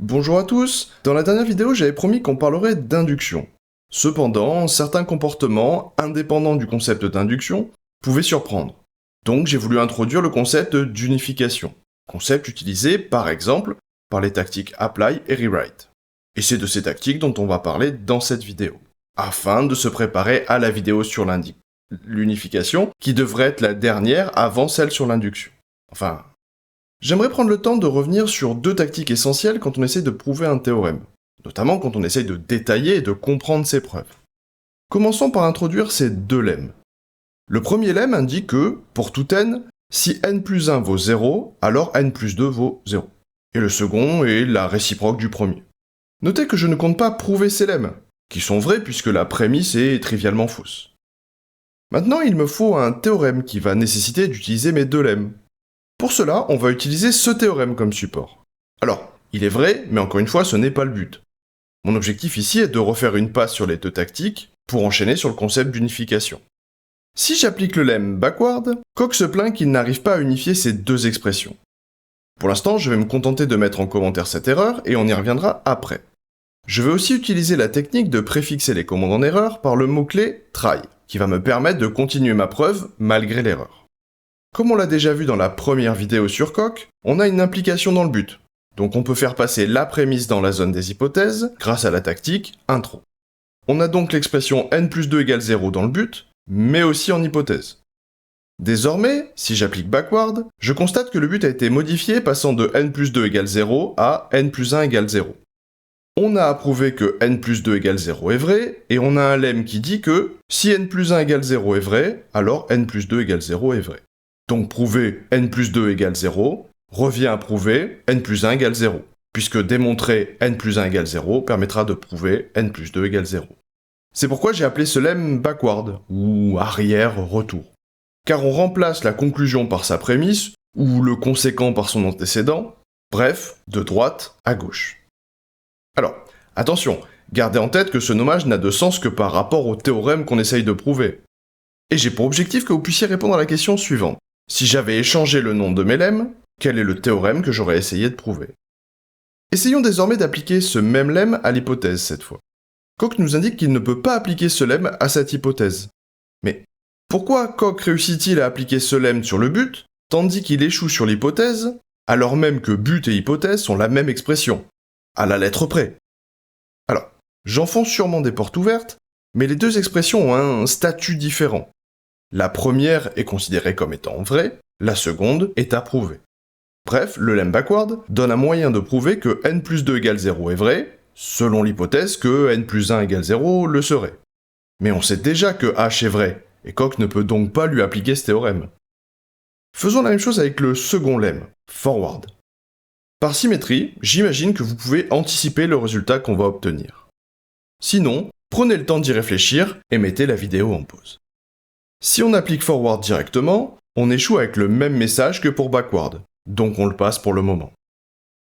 Bonjour à tous. Dans la dernière vidéo, j'avais promis qu'on parlerait d'induction. Cependant, certains comportements, indépendants du concept d'induction, pouvaient surprendre. Donc j'ai voulu introduire le concept d'unification. Concept utilisé, par exemple, par les tactiques apply et rewrite. Et c'est de ces tactiques dont on va parler dans cette vidéo, afin de se préparer à la vidéo sur l'unification, qui devrait être la dernière avant celle sur l'induction. Enfin, j'aimerais prendre le temps de revenir sur deux tactiques essentielles quand on essaye de prouver un théorème, notamment quand on essaye de détailler et de comprendre ses preuves. Commençons par introduire ces deux lemmes. Le premier lemme indique que, pour tout n, si n plus 1 vaut 0, alors n plus 2 vaut 0. Et le second est la réciproque du premier. Notez que je ne compte pas prouver ces lemmes, qui sont vrais puisque la prémisse est trivialement fausse. Maintenant, il me faut un théorème qui va nécessiter d'utiliser mes deux lemmes. Pour cela, on va utiliser ce théorème comme support. Alors, il est vrai, mais encore une fois, ce n'est pas le but. Mon objectif ici est de refaire une passe sur les deux tactiques pour enchaîner sur le concept d'unification. Si j'applique le lemme backward, Coq se plaint qu'il n'arrive pas à unifier ces deux expressions. Pour l'instant, je vais me contenter de mettre en commentaire cette erreur et on y reviendra après. Je vais aussi utiliser la technique de préfixer les commandes en erreur par le mot-clé try, qui va me permettre de continuer ma preuve malgré l'erreur. Comme on l'a déjà vu dans la première vidéo sur Coq, on a une implication dans le but. Donc on peut faire passer la prémisse dans la zone des hypothèses grâce à la tactique intro. On a donc l'expression n plus 2 égale 0 dans le but, mais aussi en hypothèse. Désormais, si j'applique backward, je constate que le but a été modifié passant de n plus 2 égale 0 à n plus 1 égale 0. On a approuvé que n plus 2 égale 0 est vrai, et on a un lemme qui dit que si n plus 1 égale 0 est vrai, alors n plus 2 égale 0 est vrai. Donc prouver n plus 2 égale 0 revient à prouver n plus 1 égale 0, puisque démontrer n plus 1 égale 0 permettra de prouver n plus 2 égale 0. C'est pourquoi j'ai appelé ce lemme backward, ou arrière-retour. Car on remplace la conclusion par sa prémisse, ou le conséquent par son antécédent, bref, de droite à gauche. Alors, attention, gardez en tête que ce nommage n'a de sens que par rapport au théorème qu'on essaye de prouver. Et j'ai pour objectif que vous puissiez répondre à la question suivante. Si j'avais échangé le nom de mes lemmes, quel est le théorème que j'aurais essayé de prouver? Essayons désormais d'appliquer ce même lemme à l'hypothèse cette fois. Coq nous indique qu'il ne peut pas appliquer ce lemme à cette hypothèse. Mais pourquoi Coq réussit-il à appliquer ce lemme sur le but, tandis qu'il échoue sur l'hypothèse, alors même que but et hypothèse sont la même expression, à la lettre près? Alors, j'enfonce sûrement des portes ouvertes, mais les deux expressions ont un statut différent. La première est considérée comme étant vraie, la seconde est approuvée. Bref, le lemme backward donne un moyen de prouver que n plus 2 égale 0 est vrai, selon l'hypothèse que n plus 1 égale 0 le serait. Mais on sait déjà que h est vrai, et Coq ne peut donc pas lui appliquer ce théorème. Faisons la même chose avec le second lemme, forward. Par symétrie, j'imagine que vous pouvez anticiper le résultat qu'on va obtenir. Sinon, prenez le temps d'y réfléchir et mettez la vidéo en pause. Si on applique forward directement, on échoue avec le même message que pour backward, donc on le passe pour le moment.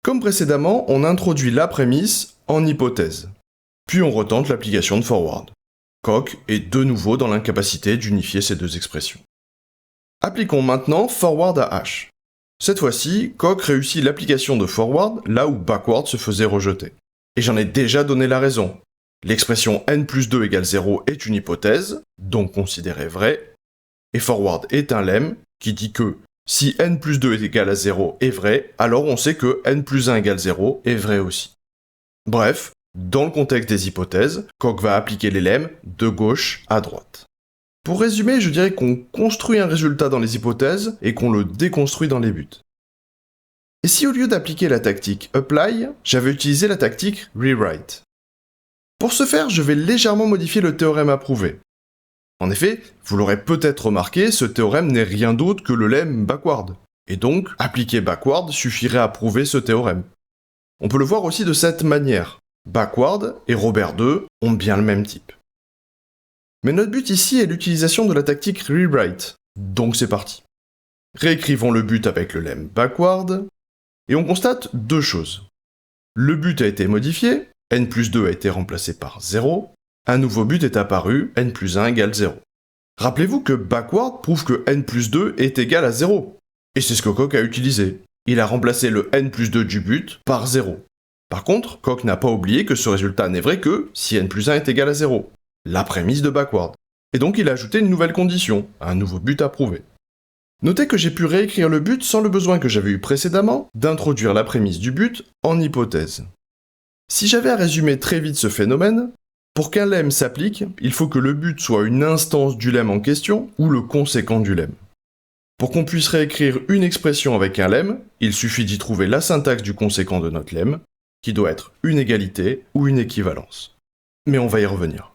Comme précédemment, on introduit la prémisse en hypothèse, puis on retente l'application de forward. Coq est de nouveau dans l'incapacité d'unifier ces deux expressions. Appliquons maintenant forward à h. Cette fois-ci, Coq réussit l'application de forward là où backward se faisait rejeter. Et j'en ai déjà donné la raison. L'expression n plus 2 égale 0 est une hypothèse, donc considérée vraie, et forward est un lemme qui dit que si n plus 2 est égal à 0 est vrai, alors on sait que n plus 1 égale 0 est vrai aussi. Bref, dans le contexte des hypothèses, Coq va appliquer les lemmes de gauche à droite. Pour résumer, je dirais qu'on construit un résultat dans les hypothèses et qu'on le déconstruit dans les buts. Et si au lieu d'appliquer la tactique apply, j'avais utilisé la tactique rewrite? Pour ce faire, je vais légèrement modifier le théorème à prouver. En effet, vous l'aurez peut-être remarqué, ce théorème n'est rien d'autre que le lemme backward. Et donc, appliquer backward suffirait à prouver ce théorème. On peut le voir aussi de cette manière. Backward et Robert II ont bien le même type. Mais notre but ici est l'utilisation de la tactique rewrite, donc c'est parti. Réécrivons le but avec le lemme backward, et on constate deux choses. Le but a été modifié, n plus 2 a été remplacé par 0, un nouveau but est apparu, n plus 1 égale 0. Rappelez-vous que backward prouve que n plus 2 est égal à 0, et c'est ce que Coq a utilisé. Il a remplacé le n plus 2 du but par 0. Par contre, Coq n'a pas oublié que ce résultat n'est vrai que si n plus 1 est égal à 0, la prémisse de backward. Et donc il a ajouté une nouvelle condition, un nouveau but à prouver. Notez que j'ai pu réécrire le but sans le besoin que j'avais eu précédemment d'introduire la prémisse du but en hypothèse. Si j'avais à résumer très vite ce phénomène, pour qu'un lemme s'applique, il faut que le but soit une instance du lemme en question ou le conséquent du lemme. Pour qu'on puisse réécrire une expression avec un lemme, il suffit d'y trouver la syntaxe du conséquent de notre lemme, qui doit être une égalité ou une équivalence. Mais on va y revenir.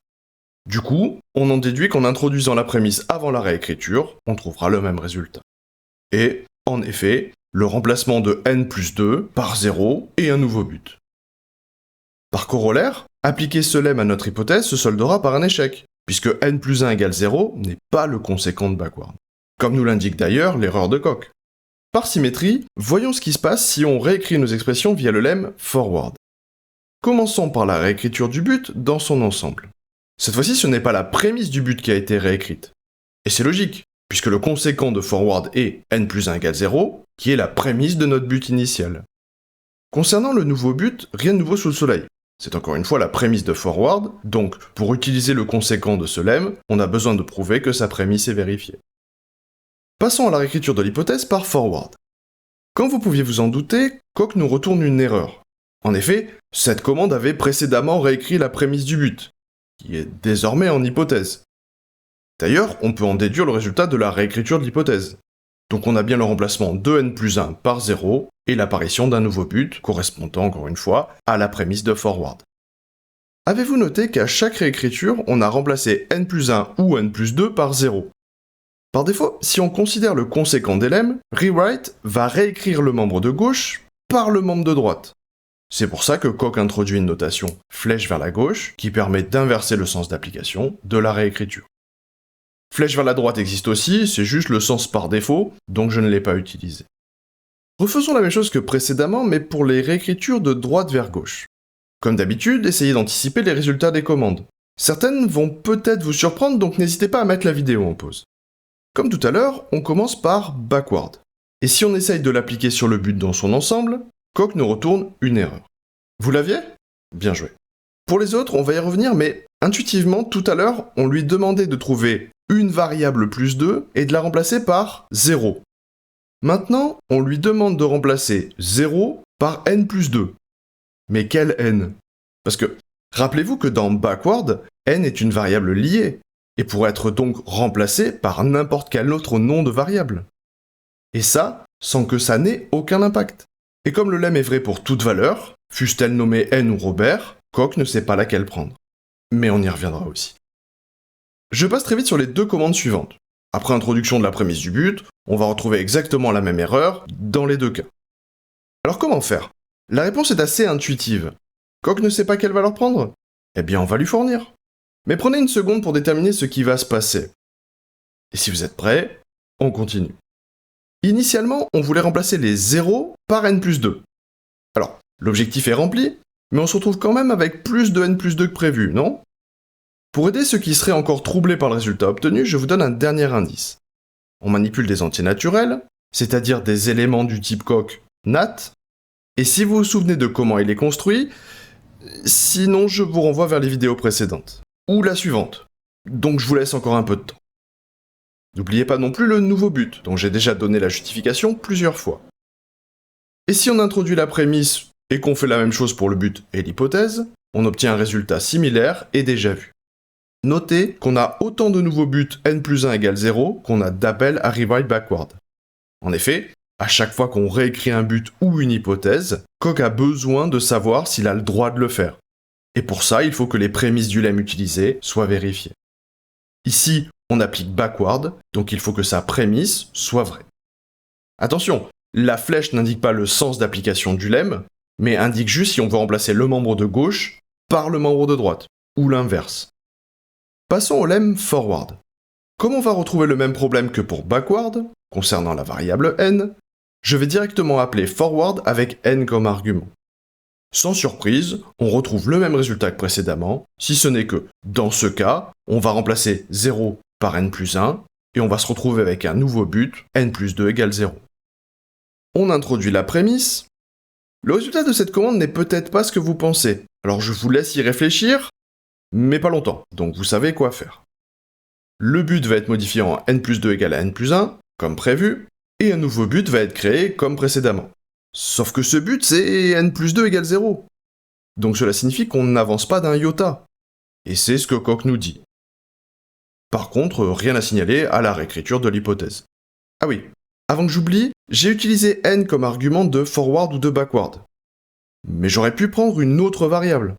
Du coup, on en déduit qu'en introduisant la prémisse avant la réécriture, on trouvera le même résultat. Et, en effet, le remplacement de n plus 2 par 0 et un nouveau but. Par corollaire, appliquer ce lemme à notre hypothèse se soldera par un échec, puisque n plus 1 égale 0 n'est pas le conséquent de backward. Comme nous l'indique d'ailleurs l'erreur de Coq. Par symétrie, voyons ce qui se passe si on réécrit nos expressions via le lemme forward. Commençons par la réécriture du but dans son ensemble. Cette fois-ci, ce n'est pas la prémisse du but qui a été réécrite. Et c'est logique, puisque le conséquent de forward est n plus 1 égale 0, qui est la prémisse de notre but initial. Concernant le nouveau but, rien de nouveau sous le soleil. C'est encore une fois la prémisse de forward, donc pour utiliser le conséquent de ce lemme, on a besoin de prouver que sa prémisse est vérifiée. Passons à la réécriture de l'hypothèse par forward. Comme vous pouviez vous en douter, Coq nous retourne une erreur. En effet, cette commande avait précédemment réécrit la prémisse du but, qui est désormais en hypothèse. D'ailleurs, on peut en déduire le résultat de la réécriture de l'hypothèse. Donc on a bien le remplacement de n plus 1 par 0 et l'apparition d'un nouveau but, correspondant encore une fois à la prémisse de forward. Avez-vous noté qu'à chaque réécriture, on a remplacé n plus 1 ou n plus 2 par 0 ? Par défaut, si on considère le conséquent des lemmes, rewrite va réécrire le membre de gauche par le membre de droite. C'est pour ça que Coq introduit une notation flèche vers la gauche qui permet d'inverser le sens d'application de la réécriture. Flèche vers la droite existe aussi, c'est juste le sens par défaut, donc je ne l'ai pas utilisé. Refaisons la même chose que précédemment, mais pour les réécritures de droite vers gauche. Comme d'habitude, essayez d'anticiper les résultats des commandes. Certaines vont peut-être vous surprendre, donc n'hésitez pas à mettre la vidéo en pause. Comme tout à l'heure, on commence par backward. Et si on essaye de l'appliquer sur le but dans son ensemble, Coq nous retourne une erreur. Vous l'aviez ? Bien joué. Pour les autres, on va y revenir, mais intuitivement, tout à l'heure, on lui demandait de trouver une variable plus 2 et de la remplacer par 0. Maintenant, on lui demande de remplacer 0 par n plus 2. Mais quel n ? Parce que, rappelez-vous que dans backward, n est une variable liée, et pourrait être donc remplacée par n'importe quel autre nom de variable. Et ça, sans que ça n'ait aucun impact. Et comme le lemme est vrai pour toute valeur, fût-elle nommée n ou Robert, Coq ne sait pas laquelle prendre. Mais on y reviendra aussi. Je passe très vite sur les deux commandes suivantes. Après introduction de la prémisse du but, on va retrouver exactement la même erreur dans les deux cas. Alors comment faire ? La réponse est assez intuitive. Coq ne sait pas quelle valeur prendre ? Eh bien on va lui fournir. Mais prenez une seconde pour déterminer ce qui va se passer. Et si vous êtes prêts, on continue. Initialement, on voulait remplacer les 0 par n plus 2. Alors, l'objectif est rempli, mais on se retrouve quand même avec plus de n plus 2 que prévu, non ? Pour aider ceux qui seraient encore troublés par le résultat obtenu, je vous donne un dernier indice. On manipule des entiers naturels, c'est-à-dire des éléments du type Coq nat, et si vous vous souvenez de comment il est construit, sinon je vous renvoie vers les vidéos précédentes. Ou la suivante. Donc je vous laisse encore un peu de temps. N'oubliez pas non plus le nouveau but, dont j'ai déjà donné la justification plusieurs fois. Et si on introduit la prémisse et qu'on fait la même chose pour le but et l'hypothèse, on obtient un résultat similaire et déjà vu. Notez qu'on a autant de nouveaux buts n plus 1 égale 0 qu'on a d'appels à rewrite backward. En effet, à chaque fois qu'on réécrit un but ou une hypothèse, Coq a besoin de savoir s'il a le droit de le faire. Et pour ça, il faut que les prémisses du lemme utilisé soient vérifiées. Ici, on applique backward, donc il faut que sa prémisse soit vraie. Attention, la flèche n'indique pas le sens d'application du lemme, mais indique juste si on veut remplacer le membre de gauche par le membre de droite, ou l'inverse. Passons au lemme forward. Comme on va retrouver le même problème que pour backward, concernant la variable n, je vais directement appeler forward avec n comme argument. Sans surprise, on retrouve le même résultat que précédemment, si ce n'est que, dans ce cas, on va remplacer 0 par n plus 1, et on va se retrouver avec un nouveau but, n plus 2 égale 0. On introduit la prémisse, Le résultat de cette commande n'est peut-être pas ce que vous pensez, alors je vous laisse y réfléchir, mais pas longtemps, donc vous savez quoi faire. Le but va être modifié en n plus 2 égale à n plus 1, comme prévu, et un nouveau but va être créé comme précédemment. Sauf que ce but, c'est n plus 2 égale 0. Donc cela signifie qu'on n'avance pas d'un iota. Et c'est ce que Coq nous dit. Par contre, rien à signaler à la réécriture de l'hypothèse. Ah oui, avant que j'oublie, j'ai utilisé n comme argument de forward ou de backward. Mais j'aurais pu prendre une autre variable.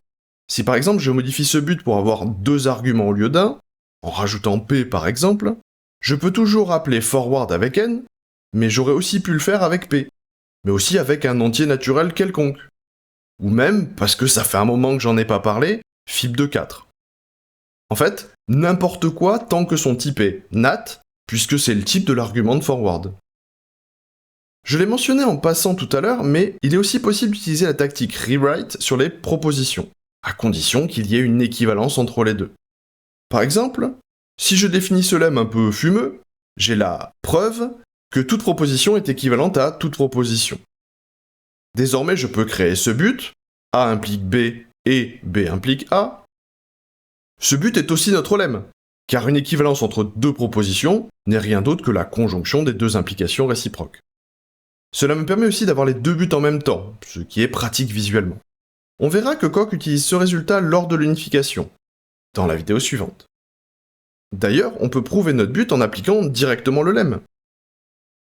Si par exemple je modifie ce but pour avoir 2 arguments au lieu d'un, en rajoutant p par exemple, je peux toujours appeler forward avec n, mais j'aurais aussi pu le faire avec p, mais aussi avec un entier naturel quelconque. Ou même, parce que ça fait un moment que j'en ai pas parlé, fib de 4. En fait, n'importe quoi tant que son type est nat, puisque c'est le type de l'argument de forward. Je l'ai mentionné en passant tout à l'heure, mais il est aussi possible d'utiliser la tactique rewrite sur les propositions, à condition qu'il y ait une équivalence entre les deux. Par exemple, si je définis ce lemme un peu fumeux, j'ai la preuve que toute proposition est équivalente à toute proposition. Désormais, je peux créer ce but, A implique B et B implique A. Ce but est aussi notre lemme, car une équivalence entre deux propositions n'est rien d'autre que la conjonction des deux implications réciproques. Cela me permet aussi d'avoir les deux buts en même temps, ce qui est pratique visuellement. On verra que Coq utilise ce résultat lors de l'unification, dans la vidéo suivante. D'ailleurs, on peut prouver notre but en appliquant directement le lemme.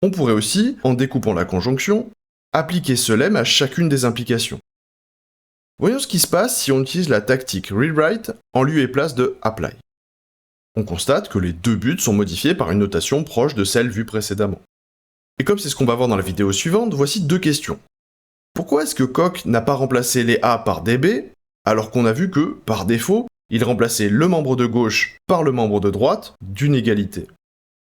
On pourrait aussi, en découpant la conjonction, appliquer ce lemme à chacune des implications. Voyons ce qui se passe si on utilise la tactique rewrite en lieu et place de apply. On constate que les deux buts sont modifiés par une notation proche de celle vue précédemment. Et comme c'est ce qu'on va voir dans la vidéo suivante, voici deux questions. Pourquoi est-ce que Coq n'a pas remplacé les A par des B, alors qu'on a vu que, par défaut, il remplaçait le membre de gauche par le membre de droite d'une égalité?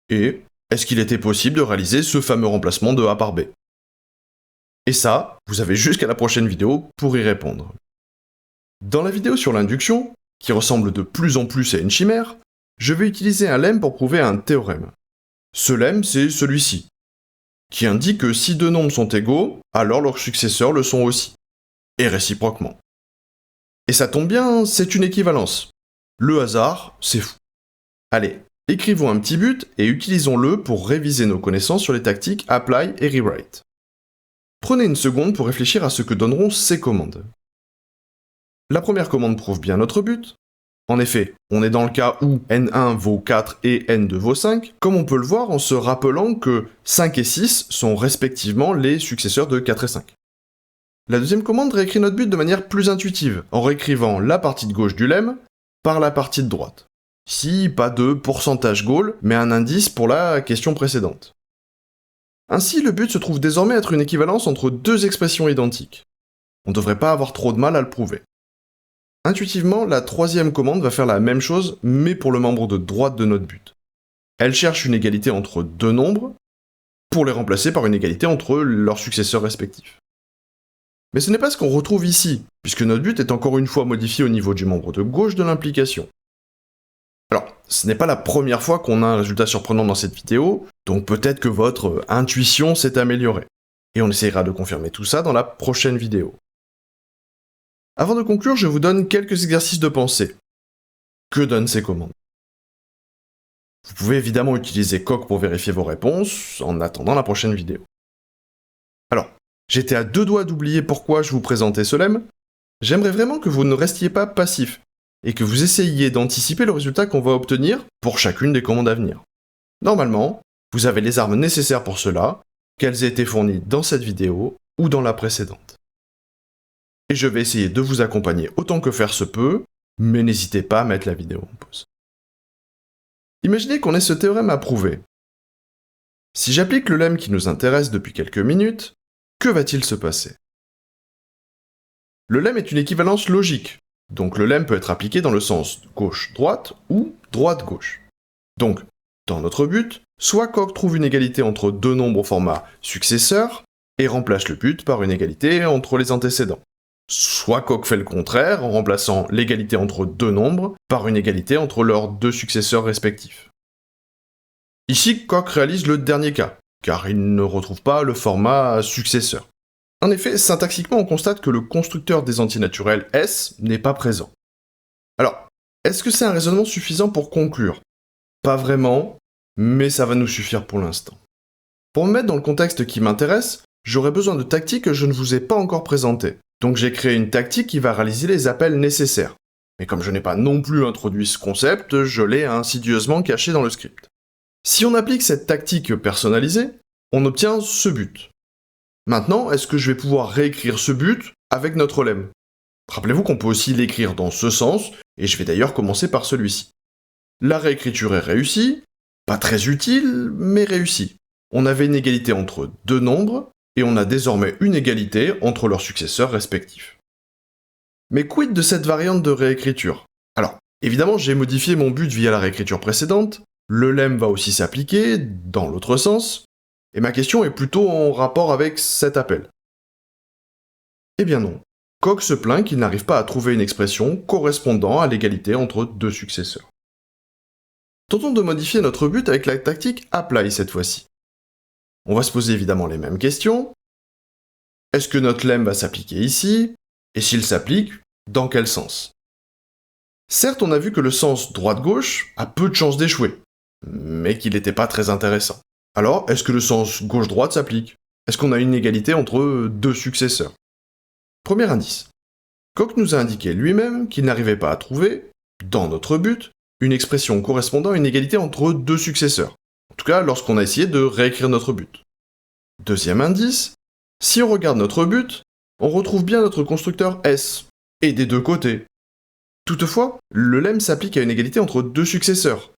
Et est-ce qu'il était possible de réaliser ce fameux remplacement de A par B? Et ça, vous avez jusqu'à la prochaine vidéo pour y répondre. Dans la vidéo sur l'induction, qui ressemble de plus en plus à une chimère, je vais utiliser un lemme pour prouver un théorème. Ce lemme, c'est celui-ci, qui indique que si deux nombres sont égaux, alors leurs successeurs le sont aussi, et réciproquement. Et ça tombe bien, c'est une équivalence. Le hasard, c'est fou. Allez, écrivons un petit but et utilisons-le pour réviser nos connaissances sur les tactiques apply et rewrite. Prenez une seconde pour réfléchir à ce que donneront ces commandes. La première commande prouve bien notre but. En effet, on est dans le cas où n1 vaut 4 et n2 vaut 5, comme on peut le voir en se rappelant que 5 et 6 sont respectivement les successeurs de 4 et 5. La deuxième commande réécrit notre but de manière plus intuitive, en réécrivant la partie de gauche du lemme par la partie de droite. Ici, pas de pourcentage goal, mais un indice pour la question précédente. Ainsi, le but se trouve désormais être une équivalence entre deux expressions identiques. On ne devrait pas avoir trop de mal à le prouver. Intuitivement, la troisième commande va faire la même chose, mais pour le membre de droite de notre but. Elle cherche une égalité entre deux nombres, pour les remplacer par une égalité entre leurs successeurs respectifs. Mais ce n'est pas ce qu'on retrouve ici, puisque notre but est encore une fois modifié au niveau du membre de gauche de l'implication. Alors, ce n'est pas la première fois qu'on a un résultat surprenant dans cette vidéo, donc peut-être que votre intuition s'est améliorée. Et on essaiera de confirmer tout ça dans la prochaine vidéo. Avant de conclure, je vous donne quelques exercices de pensée. Que donnent ces commandes? Vous pouvez évidemment utiliser Coq pour vérifier vos réponses, en attendant la prochaine vidéo. Alors, j'étais à deux doigts d'oublier pourquoi je vous présentais ce lemme. J'aimerais vraiment que vous ne restiez pas passif, et que vous essayiez d'anticiper le résultat qu'on va obtenir pour chacune des commandes à venir. Normalement, vous avez les armes nécessaires pour cela, qu'elles aient été fournies dans cette vidéo ou dans la précédente. Et je vais essayer de vous accompagner autant que faire se peut, mais n'hésitez pas à mettre la vidéo en pause. Imaginez qu'on ait ce théorème à prouver. Si j'applique le lemme qui nous intéresse depuis quelques minutes, que va-t-il se passer? Le lemme est une équivalence logique, donc le lemme peut être appliqué dans le sens gauche-droite ou droite-gauche. Donc, dans notre but, soit Coq trouve une égalité entre deux nombres au format successeur et remplace le but par une égalité entre les antécédents. Soit Coq fait le contraire en remplaçant l'égalité entre deux nombres par une égalité entre leurs deux successeurs respectifs. Ici, Coq réalise le dernier cas, car il ne retrouve pas le format successeur. En effet, syntaxiquement, on constate que le constructeur des antinaturels S n'est pas présent. Alors, est-ce que c'est un raisonnement suffisant pour conclure? Pas vraiment, mais ça va nous suffire pour l'instant. Pour me mettre dans le contexte qui m'intéresse, j'aurai besoin de tactiques que je ne vous ai pas encore présentées. Donc j'ai créé une tactique qui va réaliser les appels nécessaires. Mais comme je n'ai pas non plus introduit ce concept, je l'ai insidieusement caché dans le script. Si on applique cette tactique personnalisée, on obtient ce but. Maintenant, est-ce que je vais pouvoir réécrire ce but avec notre lemme? Rappelez-vous qu'on peut aussi l'écrire dans ce sens, et je vais d'ailleurs commencer par celui-ci. La réécriture est réussie, pas très utile, mais réussie. On avait une égalité entre deux nombres, et on a désormais une égalité entre leurs successeurs respectifs. Mais quid de cette variante de réécriture? Alors, évidemment, j'ai modifié mon but via la réécriture précédente, le lemme va aussi s'appliquer, dans l'autre sens, et ma question est plutôt en rapport avec cet appel. Eh bien non. Coq se plaint qu'il n'arrive pas à trouver une expression correspondant à l'égalité entre deux successeurs. Tentons de modifier notre but avec la tactique apply cette fois-ci. On va se poser évidemment les mêmes questions. Est-ce que notre lemme va s'appliquer ici? Et s'il s'applique, dans quel sens? Certes, on a vu que le sens droite-gauche a peu de chances d'échouer, mais qu'il n'était pas très intéressant. Alors, est-ce que le sens gauche-droite s'applique? Est-ce qu'on a une égalité entre deux successeurs? Premier indice. Coq nous a indiqué lui-même qu'il n'arrivait pas à trouver, dans notre but, une expression correspondant à une égalité entre deux successeurs. En tout cas, lorsqu'on a essayé de réécrire notre but. Deuxième indice, si on regarde notre but, on retrouve bien notre constructeur S, et des deux côtés. Toutefois, le lemme s'applique à une égalité entre deux successeurs,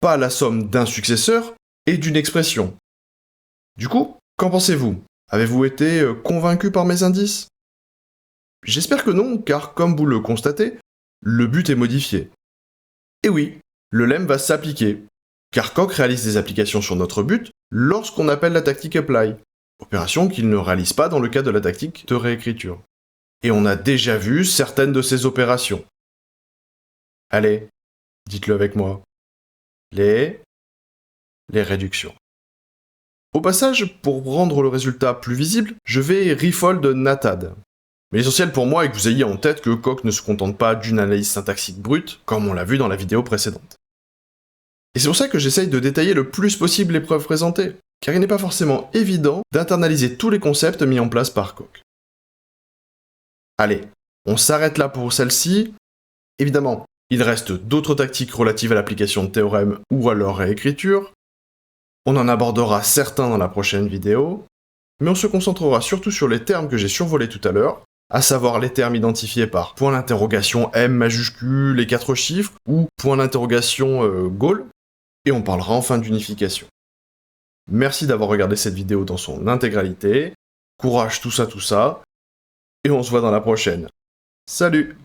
pas à la somme d'un successeur et d'une expression. Du coup, qu'en pensez-vous? Avez-vous été convaincu par mes indices? J'espère que non, car comme vous le constatez, le but est modifié. Et oui, le lemme va s'appliquer, car Coq réalise des applications sur notre but lorsqu'on appelle la tactique apply, opération qu'il ne réalise pas dans le cas de la tactique de réécriture. Et on a déjà vu certaines de ces opérations. Allez, dites-le avec moi. Les réductions. Au passage, pour rendre le résultat plus visible, je vais refold natad. Mais l'essentiel pour moi est que vous ayez en tête que Coq ne se contente pas d'une analyse syntaxique brute, comme on l'a vu dans la vidéo précédente. Et c'est pour ça que j'essaye de détailler le plus possible les preuves présentées, car il n'est pas forcément évident d'internaliser tous les concepts mis en place par Coq. Allez, on s'arrête là pour celle-ci. Évidemment, il reste d'autres tactiques relatives à l'application de théorèmes ou à leur réécriture. On en abordera certains dans la prochaine vidéo, mais on se concentrera surtout sur les termes que j'ai survolés tout à l'heure, à savoir les termes identifiés par point d'interrogation M majuscule, les 4 chiffres, ou point d'interrogation Gaul, et on parlera enfin d'unification. Merci d'avoir regardé cette vidéo dans son intégralité, courage tout ça, et on se voit dans la prochaine. Salut!